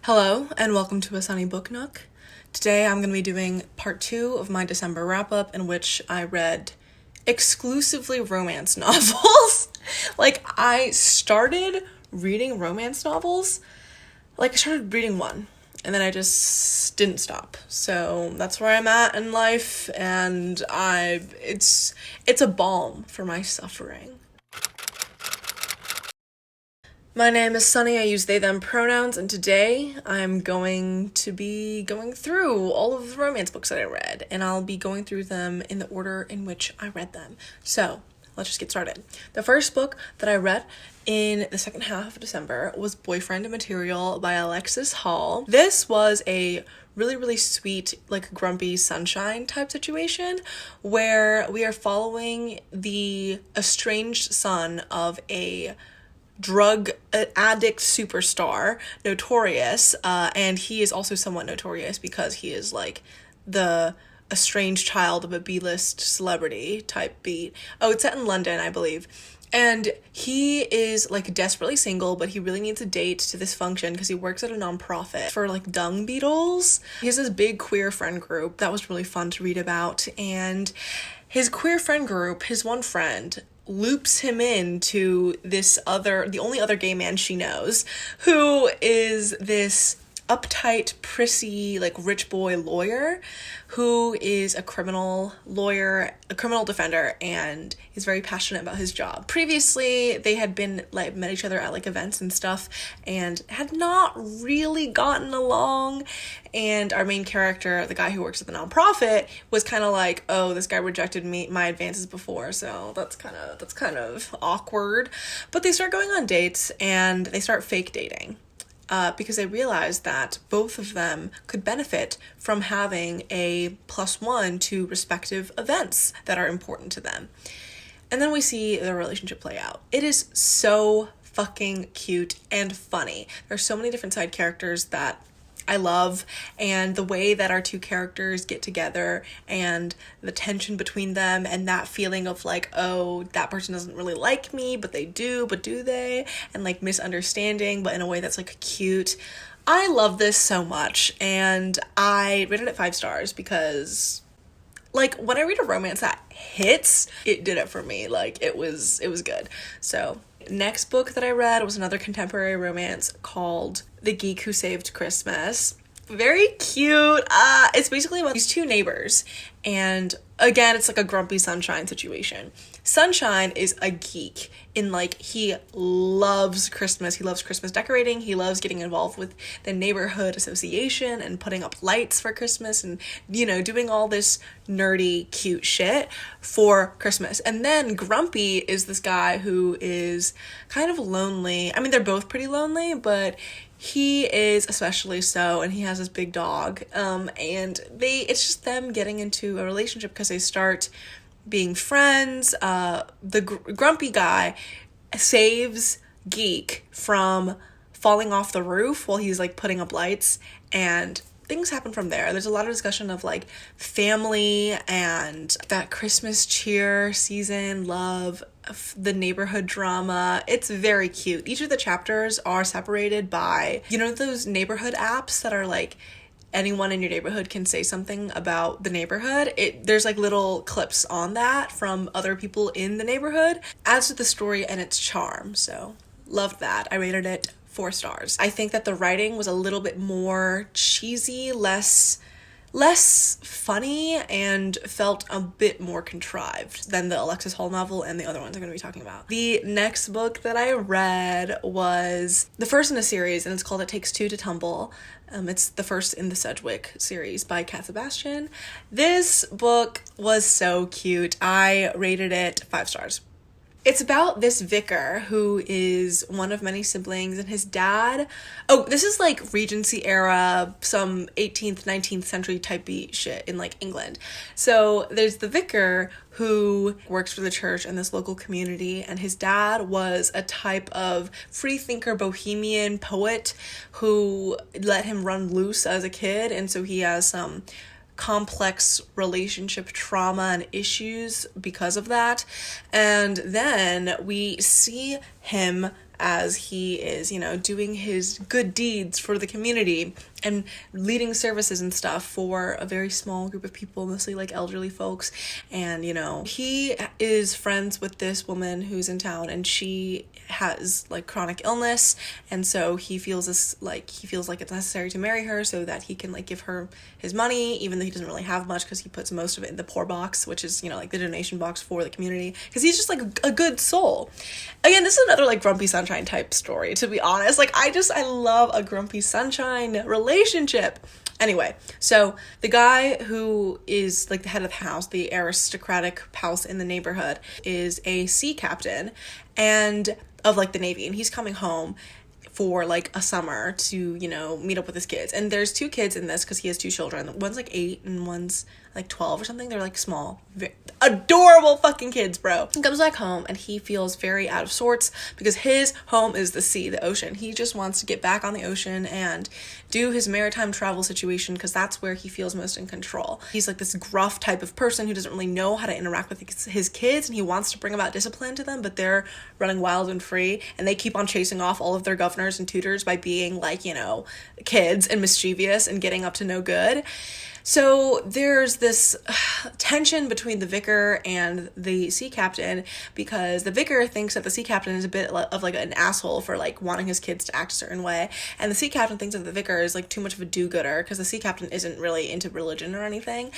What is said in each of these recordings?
Hello, and welcome to a Sunny Book Nook. Today I'm going to be doing part 2 of my December wrap-up, in which I read exclusively romance novels. I started reading romance novels, I started reading one, and then I just didn't stop. So that's where I'm at in life, and it's a balm for my suffering. My name is Sunny, I use they, them pronouns, and today I'm going to be going through all of the romance books that I read, and I'll be going through them in the order in which I read them. So, let's just get started. The first book that I read in the second half of December was Boyfriend Material by Alexis Hall. This was a really sweet, grumpy sunshine type situation where we are following the estranged son of a drug addict superstar, Notorious, and he is also somewhat notorious because he is the estranged child of a B-list celebrity type beat. Oh, it's set in London, I believe. And he is desperately single, but he really needs a date to this function because he works at a nonprofit for dung beetles. He has this big queer friend group that was really fun to read about, and his queer friend group, his one friend, loops him into the only other gay man she knows, who is this uptight, prissy, rich boy lawyer who is a criminal lawyer, a criminal defender, and is very passionate about his job. Previously, they had been, met each other at, events and stuff, and had not really gotten along, and our main character, the guy who works at the nonprofit, was kind of oh, this guy rejected my advances before, so that's kind of awkward. But they start going on dates, and they start fake dating. Because they realized that both of them could benefit from having a +1 to respective events that are important to them. And then we see their relationship play out. It is so fucking cute and funny. There's so many different side characters that I love, and the way that our two characters get together and the tension between them and that feeling of oh, that person doesn't really like me, but they do, but do they? And misunderstanding, but in a way that's cute. I love this so much, and I rated it 5 stars because when I read a romance that hits, it did it for me. It was good. So next book that I read was another contemporary romance called The Geek Who Saved Christmas. Very cute. It's basically about these two neighbors, and again, it's a grumpy sunshine situation. Sunshine is a geek in he loves Christmas. He loves Christmas decorating. He loves getting involved with the neighborhood association and putting up lights for Christmas and, doing all this nerdy, cute shit for Christmas. And then Grumpy is this guy who is kind of lonely. I mean, they're both pretty lonely, but he is especially so, and he has this big dog. And it's just them getting into a relationship because they start being friends. The grumpy guy saves Geek from falling off the roof while he's putting up lights, and things happen from there. There's a lot of discussion of family and that Christmas cheer season, love, the neighborhood drama. It's very cute. Each of the chapters are separated by, those neighborhood apps that are anyone in your neighborhood can say something about the neighborhood. There's little clips on that from other people in the neighborhood. Adds to the story and its charm. So loved that. I rated it 4 stars. I think that the writing was a little bit more cheesy, less funny, and felt a bit more contrived than the Alexis Hall novel and the other ones I'm going to be talking about. The next book that I read was the first in a series, and it's called It Takes Two to Tumble. It's the first in the Sedgwick series by Sebastian. This book was so cute. I rated it 5 stars. It's about this vicar who is one of many siblings, and his dad... Oh, this is Regency era, some 18th, 19th century type beat shit in England. So there's the vicar who works for the church in this local community, and his dad was a type of freethinker bohemian poet who let him run loose as a kid, and so he has some complex relationship trauma and issues because of that. And then we see him as he is, you know, doing his good deeds for the community and leading services and stuff for a very small group of people, mostly like elderly folks. And, you know, he is friends with this woman who's in town, and she has like chronic illness, and so he feels like it's necessary to marry her so that he can like give her his money, even though he doesn't really have much, because he puts most of it in the poor box, which is, you know, like the donation box for the community, because he's just like a good soul. Again, this is another like Grumpy Sunshine type story, to be honest. Like I love a Grumpy Sunshine relationship. Anyway, so the guy who is like the head of the house, the aristocratic house in the neighborhood, is a sea captain and of like the Navy, and he's coming home for like a summer to, you know, meet up with his kids. And there's 2 kids in this because he has 2 children. One's like 8 and one's like 12 or something. They're like small, adorable fucking kids, bro. He comes back home and he feels very out of sorts because his home is the sea, the ocean. He just wants to get back on the ocean and do his maritime travel situation because that's where he feels most in control. He's like this gruff type of person who doesn't really know how to interact with his kids, and he wants to bring about discipline to them, but they're running wild and free, and they keep on chasing off all of their governors and tutors by being like, you know, kids and mischievous and getting up to no good. So there's this tension between the vicar and the sea captain, because the vicar thinks that the sea captain is a bit of like an asshole for like wanting his kids to act a certain way, and the sea captain thinks that the vicar is like too much of a do-gooder because the sea captain isn't really into religion or anything.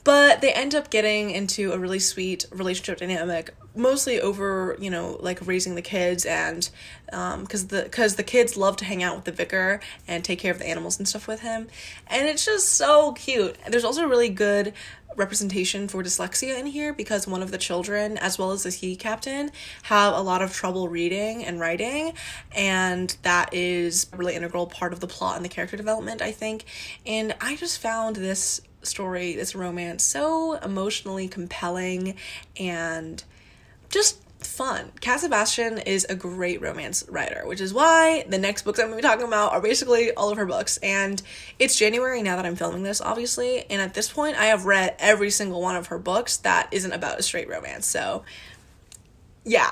But they end up getting into a really sweet relationship dynamic, mostly over, you know, like raising the kids, and because the kids love to hang out with the vicar and take care of the animals and stuff with him, and it's just so cute. There's also really good representation for dyslexia in here, because one of the children, as well as the sea captain, have a lot of trouble reading and writing, and that is a really integral part of the plot and the character development, I think. And I just found this story, this romance, so emotionally compelling and just fun. Sebastian is a great romance writer, which is why the next books I'm going to be talking about are basically all of her books. And it's January now that I'm filming this, obviously, and at this point I have read every single one of her books that isn't about a straight romance, so yeah.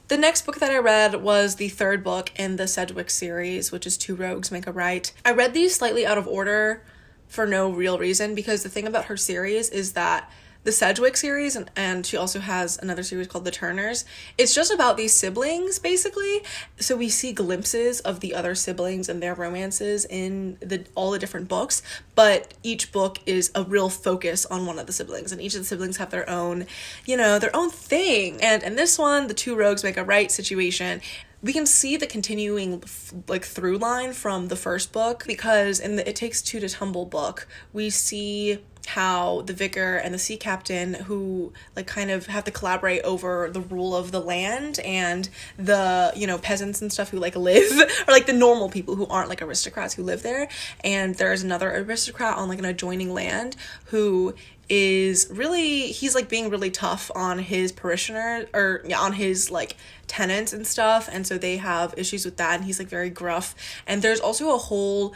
The next book that I read was the 3rd book in the Sedgwick series, which is Two Rogues Make a Right. I read these slightly out of order for no real reason, because the thing about her series is that the Sedgwick series, and she also has another series called The Turners, it's just about these siblings, basically. So we see glimpses of the other siblings and their romances in all the different books, but each book is a real focus on one of the siblings, and each of the siblings have their own, you know, their own thing. And in this one, the Two Rogues Make a Right situation, we can see the continuing like through line from the first book, because in the It Takes Two to Tumble book, we see how the vicar and the sea captain, who like kind of have to collaborate over the rule of the land, and the, you know, peasants and stuff who like live, or like the normal people who aren't like aristocrats who live there. And there's another aristocrat on like an adjoining land who is really, he's like being really tough on his parishioner, or yeah, on his like tenants and stuff, and so they have issues with that, and he's like very gruff. And there's also a whole,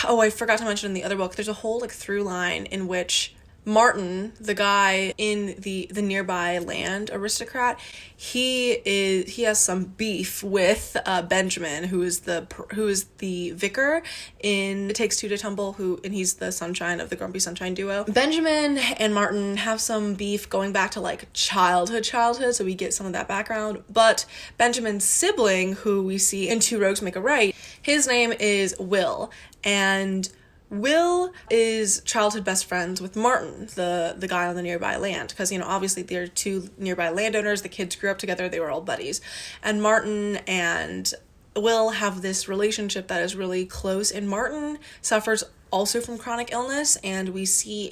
oh, I forgot to mention in the other book, there's a whole like through line in which Martin, the guy in the nearby land aristocrat, he has some beef with Benjamin, who is the vicar in It Takes Two to Tumble, and he's the sunshine of the Grumpy Sunshine duo. Benjamin and Martin have some beef going back to like childhood, so we get some of that background. But Benjamin's sibling, who we see in Two Rogues Make a Right, his name is Will, and Will is childhood best friends with Martin, the guy on the nearby land, because, you know, obviously they're 2 nearby landowners, the kids grew up together, they were all buddies, and Martin and Will have this relationship that is really close, and Martin suffers also from chronic illness, and we see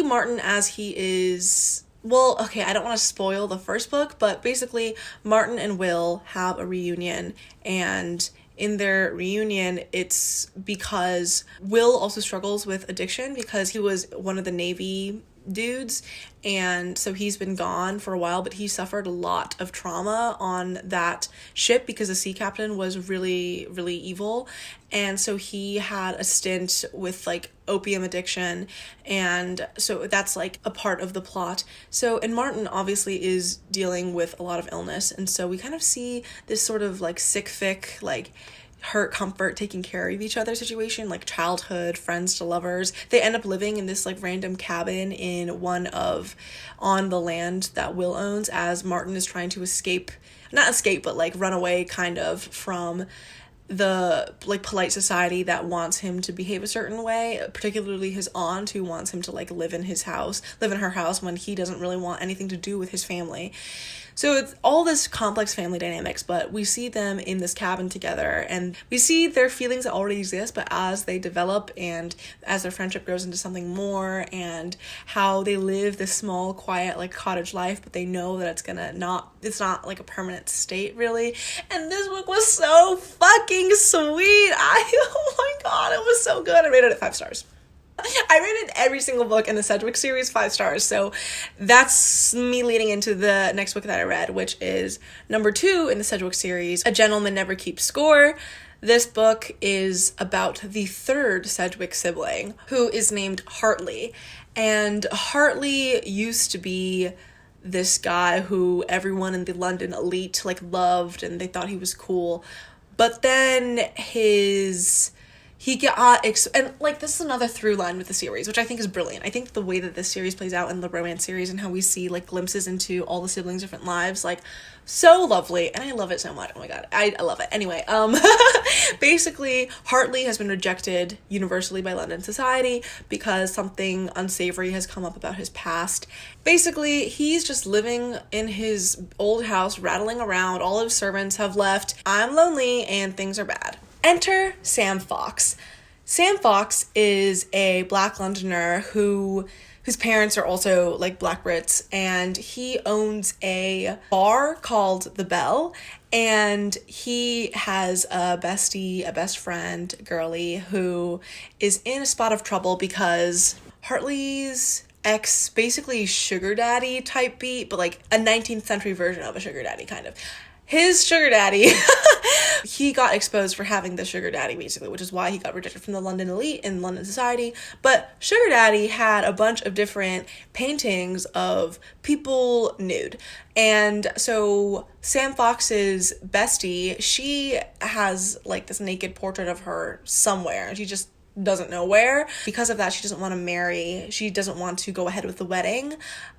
Martin as he is, well, okay, I don't want to spoil the first book, but basically Martin and Will have a reunion, and in their reunion, it's because Will also struggles with addiction, because he was one of the Navy dudes, and so he's been gone for a while, but he suffered a lot of trauma on that ship because the sea captain was really, really evil, and so he had a stint with like opium addiction, and so that's like a part of the plot. So, and Martin obviously is dealing with a lot of illness, and so we kind of see this sort of like sick fic, like hurt, comfort, taking care of each other situation, like childhood friends to lovers. They end up living in this like random cabin on the land that Will owns, as Martin is trying to not escape, but like run away kind of from the like polite society that wants him to behave a certain way, particularly his aunt, who wants him to like live in her house when he doesn't really want anything to do with his family. So it's all this complex family dynamics, but we see them in this cabin together, and we see their feelings that already exist, but as they develop and as their friendship grows into something more, and how they live this small, quiet, like cottage life, but they know that it's not like a permanent state really. And this book was so fucking sweet. Oh my god, it was so good. I rated it 5 stars. I rated every single book in the Sedgwick series 5 stars, so that's me leading into the next book that I read, which is number 2 in the Sedgwick series, A Gentleman Never Keeps Score. This book is about the 3rd Sedgwick sibling, who is named Hartley, and Hartley used to be this guy who everyone in the London elite like loved, and they thought he was cool, but then and like this is another through line with the series, which I think is brilliant. I think the way that this series plays out in the romance series and how we see like glimpses into all the siblings' different lives, like so lovely, and I love it so much. Oh my god, I love it. Anyway, basically Hartley has been rejected universally by London society because something unsavory has come up about his past. Basically, he's just living in his old house, rattling around. All of his servants have left. I'm lonely and things are bad. Enter Sam Fox. Sam Fox is a Black Londoner whose parents are also like Black Brits, and he owns a bar called The Bell, and he has a best friend, girly, who is in a spot of trouble because Hartley's ex, basically sugar daddy type beat, but like a 19th century version of a sugar daddy kind of. His sugar daddy, he got exposed for having the sugar daddy basically, which is why he got rejected from the London elite in London society. But sugar daddy had a bunch of different paintings of people nude. And so Sam Fox's bestie, she has like this naked portrait of her somewhere, and she just doesn't know where. Because of that, she doesn't want to marry. She doesn't want to go ahead with the wedding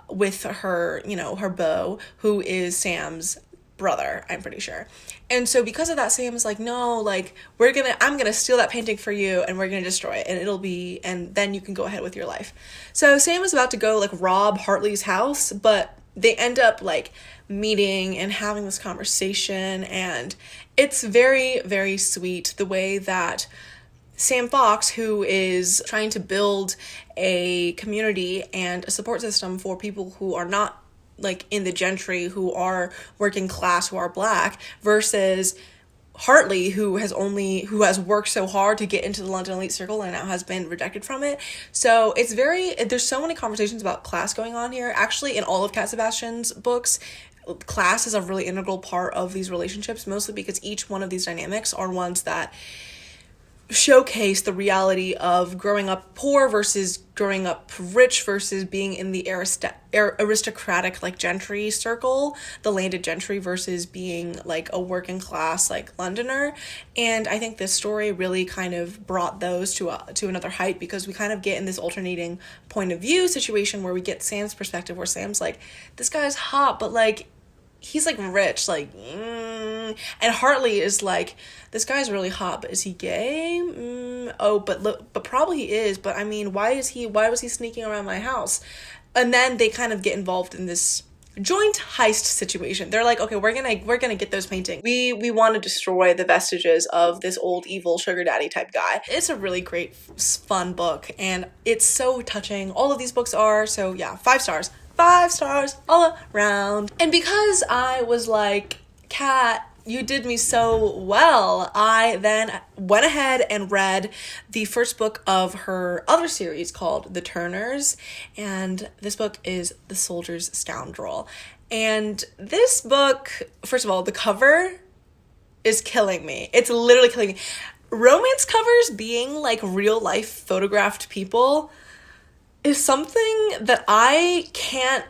with her, her beau, who is Sam's brother, I'm pretty sure. And so because of that, Sam is like, no, like I'm gonna steal that painting for you, and we're gonna destroy it, and then you can go ahead with your life. So Sam is about to go like rob Hartley's house, but they end up like meeting and having this conversation, and it's very, very sweet the way that Sam Fox, who is trying to build a community and a support system for people who are not like in the gentry, who are working class, who are Black, versus Hartley, who has worked so hard to get into the London elite circle and now has been rejected from it. So there's so many conversations about class going on here. Actually, in all of Cat Sebastian's books, class is a really integral part of these relationships, mostly because each one of these dynamics are ones that showcase the reality of growing up poor versus growing up rich versus being in the aristocratic like gentry circle, the landed gentry, versus being like a working class like Londoner. And I think this story really kind of brought those to another height, because we kind of get in this alternating point of view situation where we get Sam's perspective, where Sam's like, this guy's hot, but like he's like rich, like and Hartley is like, this guy's really hot, but is he gay? But probably he is. But I mean, why was he sneaking around my house? And then they kind of get involved in this joint heist situation. They're like, okay, we're gonna get those paintings. We want to destroy the vestiges of this old evil sugar daddy type guy. It's a really great, fun book, and it's so touching. All of these books are. So yeah, 5 stars. 5 stars all around. And because I was like, Kat, You did me so well. I then went ahead and read the first book of her other series called The Turners, and this book is The Soldier's Scoundrel. And this book, first of all, the cover is killing me. It's literally killing me. Romance covers being like real life photographed people is something that I can't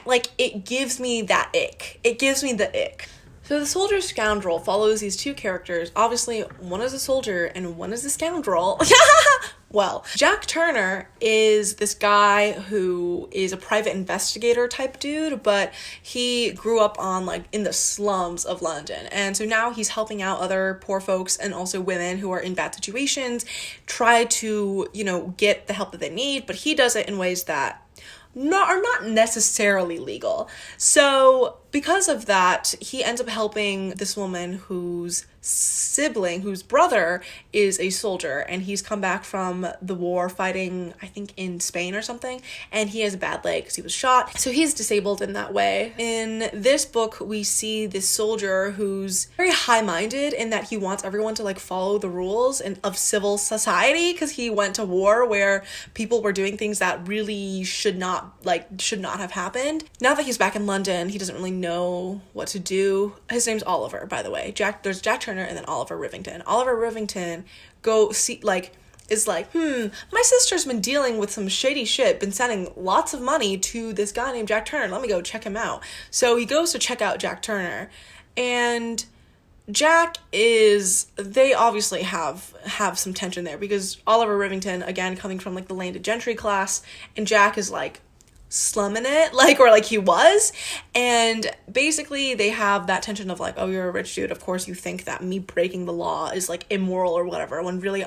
like, it gives me that ick. It gives me the ick. So The Soldier's Scoundrel follows these two characters. Obviously, one is a soldier and one is a scoundrel. Well, Jack Turner is this guy who is a private investigator type dude, but he grew up on like in the slums of London. And so now he's helping out other poor folks and also women who are in bad situations, try to, get the help that they need, but he does it in ways that are not necessarily legal. So because of that, he ends up helping this woman whose brother is a soldier, and he's come back from the war fighting, I think, in Spain or something, and he has a bad leg because he was shot. So he's disabled in that way. In this book, we see this soldier who's very high-minded in that he wants everyone to like follow the rules of civil society, because he went to war where people were doing things that really should not have happened. Now that he's back in London, he doesn't really know what to do. His name's Oliver, by the way. There's Jack Turner and then Oliver Rivington. Oliver Rivington is like, my sister's been dealing with some shady shit, been sending lots of money to this guy named Jack Turner. Let me go check him out. So he goes to check out Jack Turner, and they obviously have some tension there, because Oliver Rivington, again, coming from like the landed gentry class, and Jack is like slumming it, or he was, and basically they have that tension of like, oh, you're a rich dude, of course you think that me breaking the law is like immoral or whatever, when really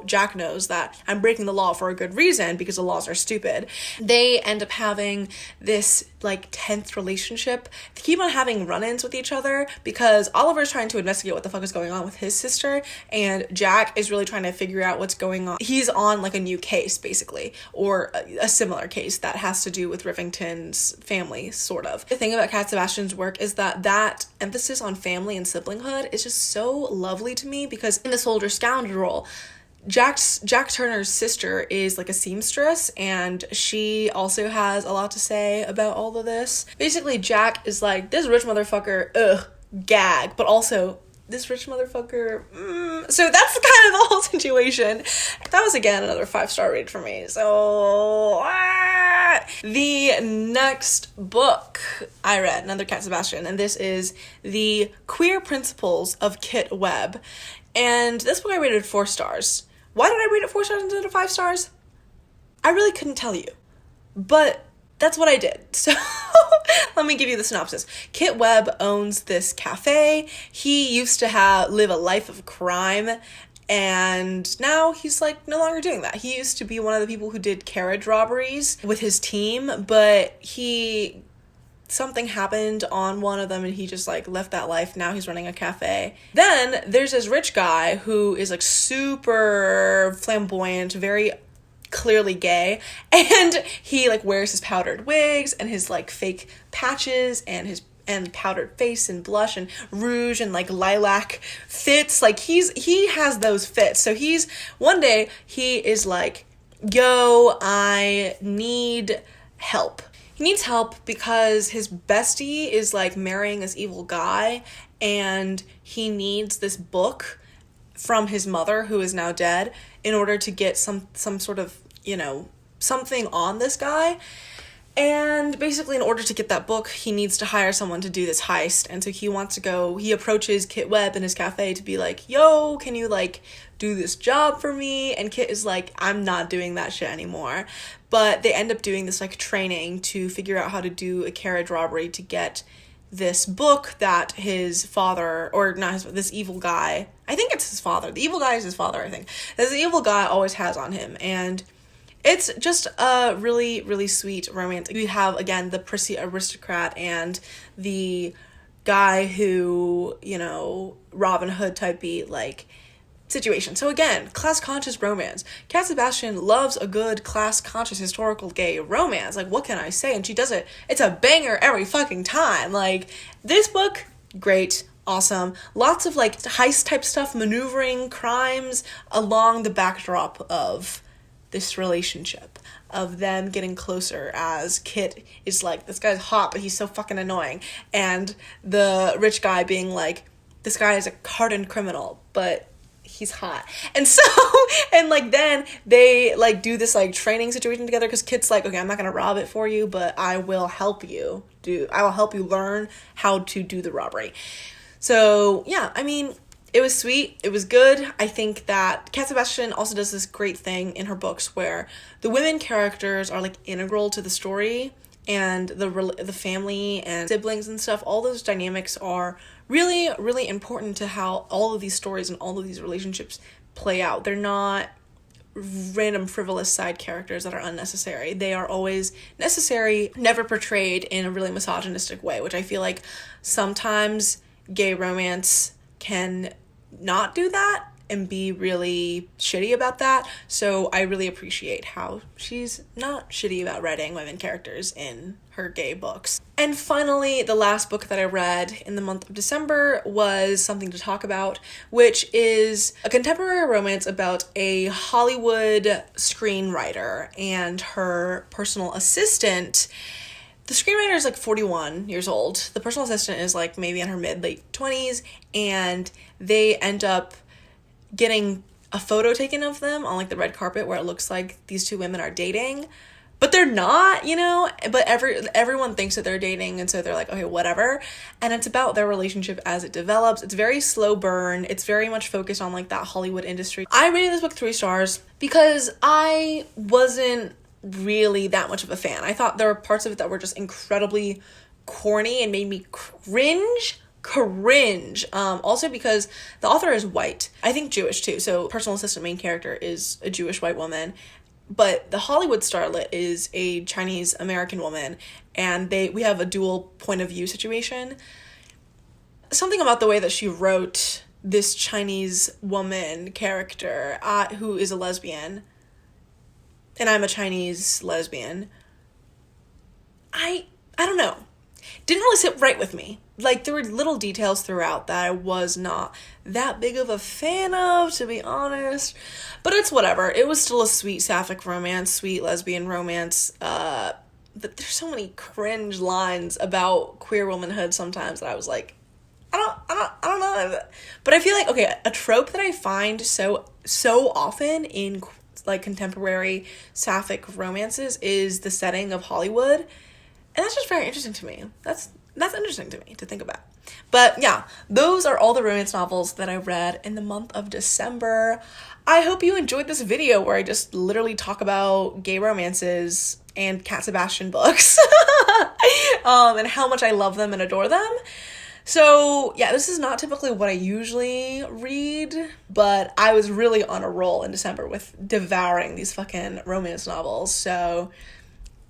Jack knows that I'm breaking the law for a good reason, because the laws are stupid. They end up having this like tense relationship. They keep on having run-ins with each other because Oliver's trying to investigate what the fuck is going on with his sister, and Jack is really trying to figure out what's going on. He's on like a new case, basically, or a similar case that has to do with Rivington's family, sort of. The thing about Cat Sebastian's work is that emphasis on family and siblinghood is just so lovely to me, because in The Soldier Scoundrel, Jack Turner's sister is like a seamstress, and she also has a lot to say about all of this. Basically, Jack is like, this rich motherfucker, gag, but also, this rich motherfucker, So that's kind of the whole situation. That was, again, another 5-star read for me. So, the next book I read, another Cat Sebastian, and this is The Queer Principles of Kit Webb. And this book I rated 4 stars. Why did I rate it 4 stars instead of 5 stars? I really couldn't tell you. But that's what I did. So let me give you the synopsis. Kit Webb owns this cafe. He used to live a life of crime, and now he's like no longer doing that. He used to be one of the people who did carriage robberies with his team, but something happened on one of them and he just like left that life. Now he's running a cafe. Then there's this rich guy who is like super flamboyant, very clearly gay, and he like wears his powdered wigs and his like fake patches and powdered face and blush and rouge and like lilac fits. Like he has those fits. So one day he is like, yo, I need help. He needs help because his bestie is like marrying this evil guy, and he needs this book from his mother, who is now dead, in order to get some sort of, something on this guy. And basically, in order to get that book, he needs to hire someone to do this heist. And so he approaches Kit Webb in his cafe to be like, yo, can you like do this job for me? And Kit is like, I'm not doing that shit anymore. But they end up doing this like training to figure out how to do a carriage robbery to get this book that his father, or not this evil guy, I think it's his father. The evil guy is his father, I think. This evil guy always has on him. And it's just a really, really sweet romance. We have, again, the prissy aristocrat and the guy who, Robin Hood type beat, like, situation. So again, class-conscious romance. Cat Sebastian loves a good class-conscious historical gay romance. Like, what can I say? And she does it. It's a banger every fucking time. Like, this book, great. awesome. Lots of like heist type stuff, maneuvering, crimes along the backdrop of this relationship, of them getting closer as Kit is like, this guy's hot, but he's so fucking annoying. And the rich guy being like, this guy is a hardened criminal, but he's hot. And so, and like then they like do this like training situation together because Kit's like, okay, I'm not gonna rob it for you, but I will help you learn how to do the robbery. So yeah, I mean, it was sweet. It was good. I think that Sebastian also does this great thing in her books where the women characters are like integral to the story, and the family and siblings and stuff. All those dynamics are really, really important to how all of these stories and all of these relationships play out. They're not random frivolous side characters that are unnecessary. They are always necessary, never portrayed in a really misogynistic way, which I feel like sometimes gay romance can not do that and be really shitty about that. So I really appreciate how she's not shitty about writing women characters in her gay books. And finally, the last book that I read in the month of December was Something to Talk About, which is a contemporary romance about a Hollywood screenwriter and her personal assistant. The screenwriter is like 41 years old. The personal assistant is like maybe in her late 20s, and they end up getting a photo taken of them on like the red carpet where it looks like these two women are dating, but they're not, you know, but everyone thinks that they're dating, and so they're like, okay, whatever. And it's about their relationship as it develops. It's very slow burn. It's very much focused on like that Hollywood industry. I rated this book 3 stars because I wasn't really that much of a fan. I thought there were parts of it that were just incredibly corny and made me cringe. Also because the author is white. I think Jewish too. So personal assistant main character is a Jewish white woman, but the Hollywood starlet is a Chinese American woman, and we have a dual point of view situation. Something about the way that she wrote this Chinese woman character, who is a lesbian, and I'm a Chinese lesbian. I don't know. Didn't really sit right with me. Like, there were little details throughout that I was not that big of a fan of, to be honest. But it's whatever. It was still a sweet sapphic romance, sweet lesbian romance. There's so many cringe lines about queer womanhood sometimes that I was like, I don't know. But I feel like, okay, a trope that I find so often in like contemporary sapphic romances is the setting of Hollywood. And that's just very interesting to me. That's interesting to me to think about. But yeah, those are all the romance novels that I read in the month of December. I hope you enjoyed this video where I just literally talk about gay romances and Sebastian books and how much I love them and adore them. So yeah, this is not typically what I usually read, but I was really on a roll in December with devouring these fucking romance novels. So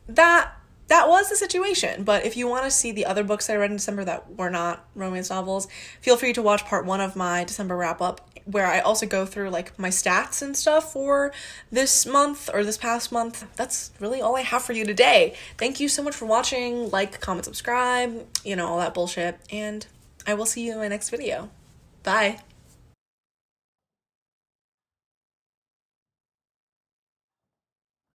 that was the situation. But if you want to see the other books I read in December that were not romance novels, feel free to watch part 1 of my December wrap-up, where I also go through like my stats and stuff for this month or this past month. That's really all I have for you today. Thank you so much for watching. Like, comment, subscribe, all that bullshit. And I will see you in my next video. Bye.